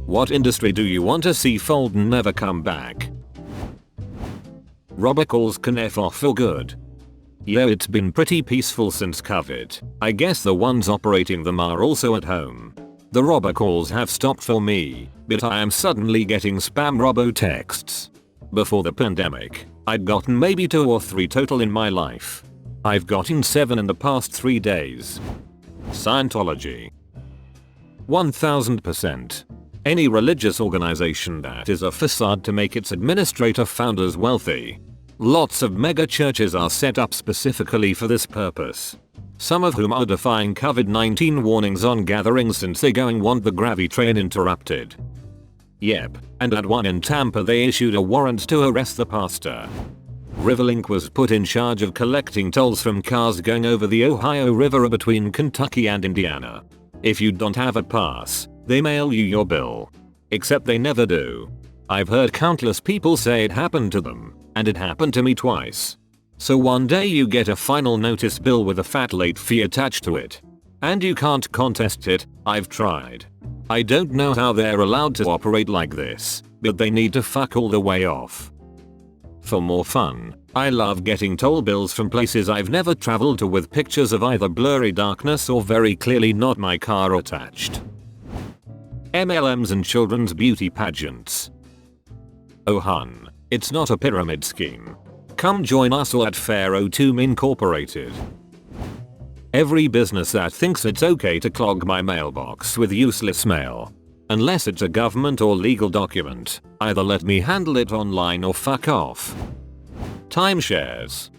What industry do you want to see fold and never come back? Robocalls can F off for good. Yeah, it's been pretty peaceful since COVID. I guess the ones operating them are also at home. The robocalls have stopped for me, but I am suddenly getting spam robo texts. Before the pandemic, I'd gotten maybe 2 or 3 total in my life. I've gotten 7 in the past 3 days. Scientology. 1000%. Any religious organization that is a facade to make its administrator founders wealthy. Lots of mega churches are set up specifically for this purpose. Some of whom are defying COVID-19 warnings on gatherings since they want the gravy train interrupted. Yep, and at one in Tampa they issued a warrant to arrest the pastor. Riverlink was put in charge of collecting tolls from cars going over the Ohio River between Kentucky and Indiana. If you don't have a pass, they mail you your bill. Except they never do. I've heard countless people say it happened to them, and it happened to me twice. So one day you get a final notice bill with a fat late fee attached to it. And you can't contest it. I've tried. I don't know how they're allowed to operate like this, but they need to fuck all the way off. For more fun, I love getting toll bills from places I've never traveled to with pictures of either blurry darkness or very clearly not my car attached. MLMs and children's beauty pageants. Oh hun, it's not a pyramid scheme. Come join us all at Pharaoh Tomb Incorporated. Every business that thinks it's okay to clog my mailbox with useless mail, unless it's a government or legal document, either let me handle it online or fuck off. Timeshares.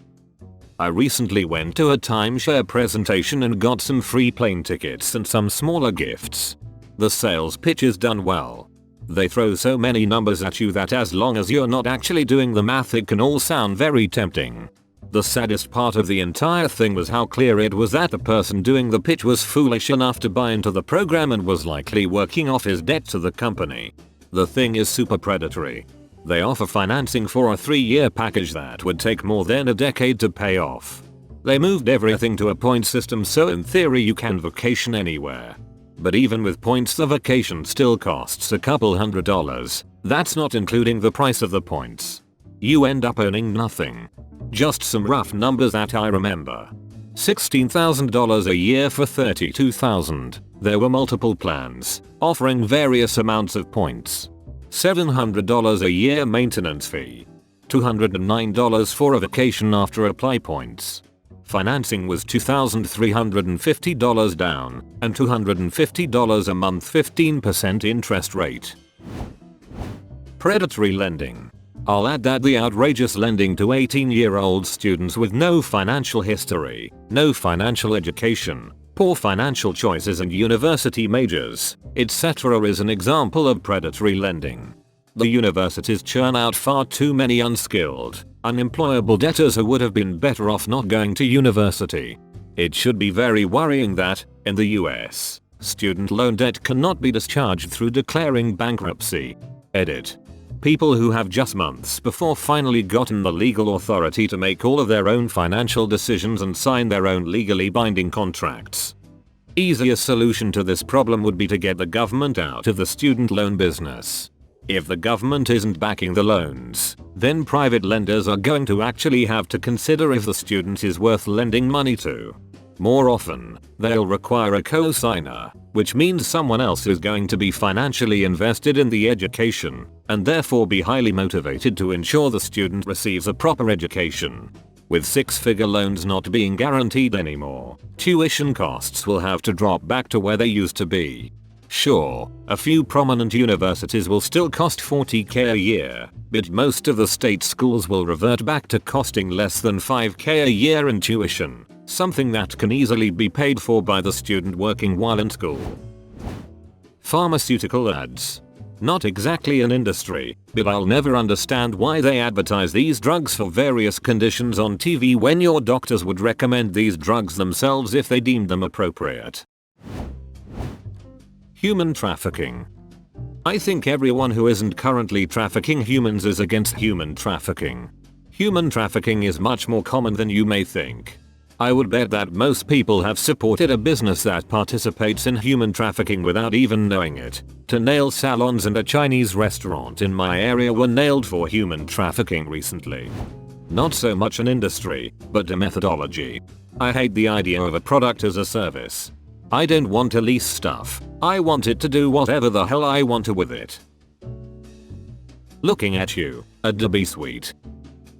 I recently went to a timeshare presentation and got some free plane tickets and some smaller gifts. The sales pitch is done well. They throw so many numbers at you that as long as you're not actually doing the math it can all sound very tempting. The saddest part of the entire thing was how clear it was that the person doing the pitch was foolish enough to buy into the program and was likely working off his debt to the company. The thing is super predatory. They offer financing for a 3-year package that would take more than a decade to pay off. They moved everything to a point system so in theory you can vacation anywhere. But even with points the vacation still costs a couple $100. That's not including the price of the points. You end up earning nothing. Just some rough numbers that I remember. $16,000 a year for $32,000. There were multiple plans, offering various amounts of points. $700 a year maintenance fee. $209 for a vacation after apply points. Financing was $2,350 down and $250 a month 15% interest rate. Predatory lending. I'll add that the outrageous lending to 18-year-old students with no financial history, no financial education, poor financial choices and university majors, etc. is an example of predatory lending. The universities churn out far too many unskilled, unemployable debtors who would have been better off not going to university. It should be very worrying that, in the US, student loan debt cannot be discharged through declaring bankruptcy. Edit. People who have just months before finally gotten the legal authority to make all of their own financial decisions and sign their own legally binding contracts. Easiest solution to this problem would be to get the government out of the student loan business. If the government isn't backing the loans, then private lenders are going to actually have to consider if the student is worth lending money to. More often, they'll require a co-signer, which means someone else is going to be financially invested in the education, and therefore be highly motivated to ensure the student receives a proper education. With 6-figure loans not being guaranteed anymore, tuition costs will have to drop back to where they used to be. Sure, a few prominent universities will still cost $40,000 a year, but most of the state schools will revert back to costing less than $5,000 a year in tuition, something that can easily be paid for by the student working while in school. Pharmaceutical ads. Not exactly an industry, but I'll never understand why they advertise these drugs for various conditions on TV when your doctors would recommend these drugs themselves if they deemed them appropriate. Human trafficking. I think everyone who isn't currently trafficking humans is against human trafficking. Human trafficking is much more common than you may think. I would bet that most people have supported a business that participates in human trafficking without even knowing it. Two nail salons and a Chinese restaurant in my area were nailed for human trafficking recently. Not so much an industry, but a methodology. I hate the idea of a product as a service. I don't want to lease stuff. I want it to do whatever the hell I want to with it. Looking at you, Adobe Suite.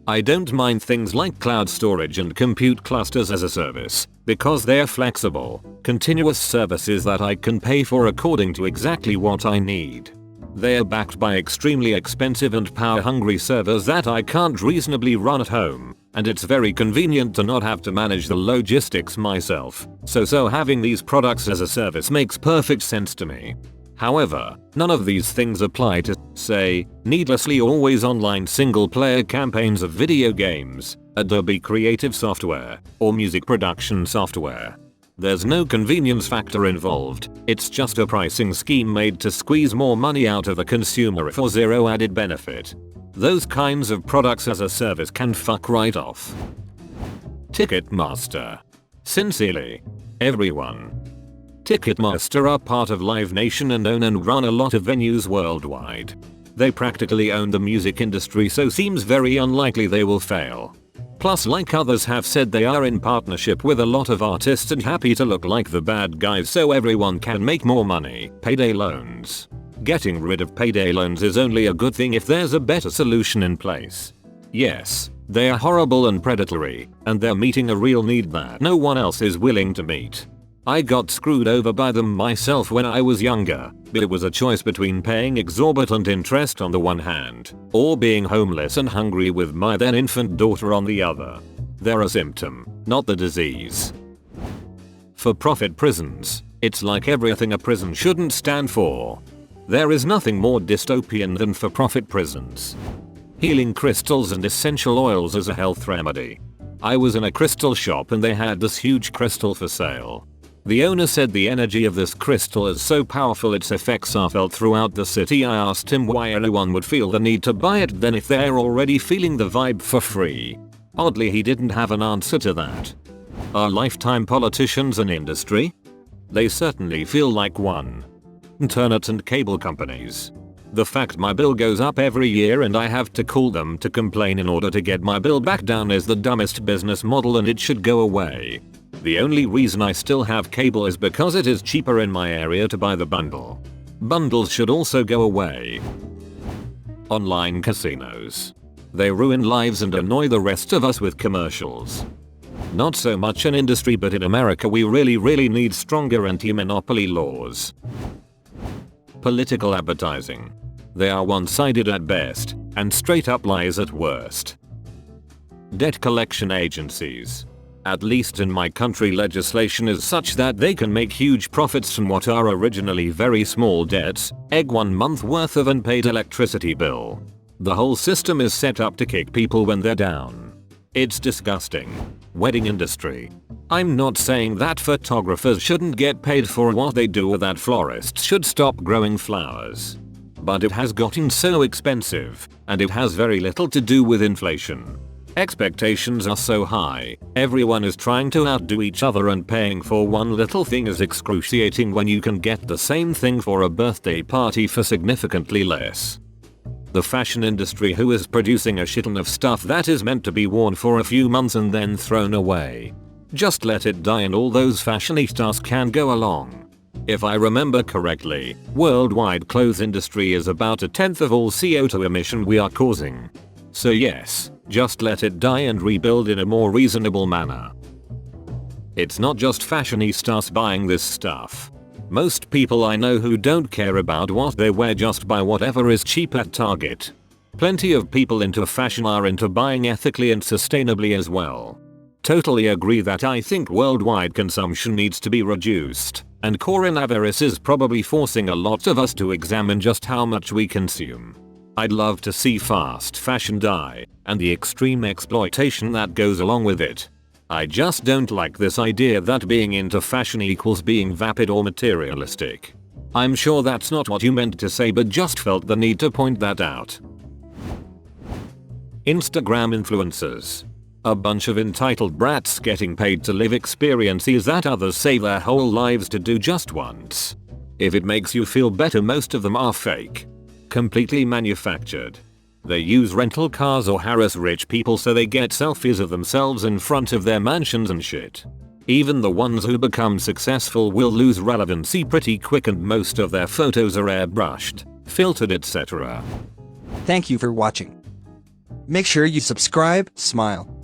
I don't mind things like cloud storage and compute clusters as a service, because they're flexible, continuous services that I can pay for according to exactly what I need. They are backed by extremely expensive and power-hungry servers that I can't reasonably run at home, and it's very convenient to not have to manage the logistics myself, so having these products as a service makes perfect sense to me. However, none of these things apply to, say, needlessly always online single-player campaigns of video games, Adobe Creative software, or music production software. There's no convenience factor involved, it's just a pricing scheme made to squeeze more money out of the consumer for zero added benefit. Those kinds of products as a service can fuck right off. Ticketmaster. Sincerely. Everyone. Ticketmaster are part of Live Nation and own and run a lot of venues worldwide. They practically own the music industry, so seems very unlikely they will fail. Plus, like others have said, they are in partnership with a lot of artists and happy to look like the bad guys so everyone can make more money. Payday loans. Getting rid of payday loans is only a good thing if there's a better solution in place. Yes, they are horrible and predatory, and they're meeting a real need that no one else is willing to meet. I got screwed over by them myself when I was younger, but it was a choice between paying exorbitant interest on the one hand, or being homeless and hungry with my then infant daughter on the other. They're a symptom, not the disease. For-profit prisons. It's like everything a prison shouldn't stand for. There is nothing more dystopian than for-profit prisons. Healing crystals and essential oils as a health remedy. I was in a crystal shop and they had this huge crystal for sale. The owner said the energy of this crystal is so powerful its effects are felt throughout the city. I asked him why anyone would feel the need to buy it then if they're already feeling the vibe for free. Oddly, he didn't have an answer to that. Are lifetime politicians an industry? They certainly feel like one. Internet and cable companies. The fact my bill goes up every year and I have to call them to complain in order to get my bill back down is the dumbest business model and it should go away. The only reason I still have cable is because it is cheaper in my area to buy the bundle. Bundles should also go away. Online casinos. They ruin lives and annoy the rest of us with commercials. Not so much an industry, but in America we really need stronger anti-monopoly laws. Political advertising. They are one-sided at best, and straight up lies at worst. Debt collection agencies. At least in my country, legislation is such that they can make huge profits from what are originally very small debts, egg 1 month worth of unpaid electricity bill. The whole system is set up to kick people when they're down. It's disgusting. Wedding industry. I'm not saying that photographers shouldn't get paid for what they do or that florists should stop growing flowers. But it has gotten so expensive, and it has very little to do with inflation. Expectations are so high, everyone is trying to outdo each other and paying for one little thing is excruciating when you can get the same thing for a birthday party for significantly less. The fashion industry, who is producing a shitton of stuff that is meant to be worn for a few months and then thrown away. Just let it die and all those fashionistas can go along. If I remember correctly, worldwide clothes industry is about 1/10 of all CO2 emission we are causing. So yes, just let it die and rebuild in a more reasonable manner. It's not just fashionistas buying this stuff. Most people I know who don't care about what they wear just buy whatever is cheap at Target. Plenty of people into fashion are into buying ethically and sustainably as well. Totally agree that I think worldwide consumption needs to be reduced, and coronavirus is probably forcing a lot of us to examine just how much we consume. I'd love to see fast fashion die, and the extreme exploitation that goes along with it. I just don't like this idea that being into fashion equals being vapid or materialistic. I'm sure that's not what you meant to say, but just felt the need to point that out. Instagram influencers. A bunch of entitled brats getting paid to live experiences that others save their whole lives to do just once. If it makes you feel better, most of them are fake. Completely manufactured. They use rental cars or harass rich people so they get selfies of themselves in front of their mansions and shit. Even the ones who become successful will lose relevancy pretty quick, and most of their photos are airbrushed, filtered, etc. Thank you for watching. Make sure you subscribe, smile,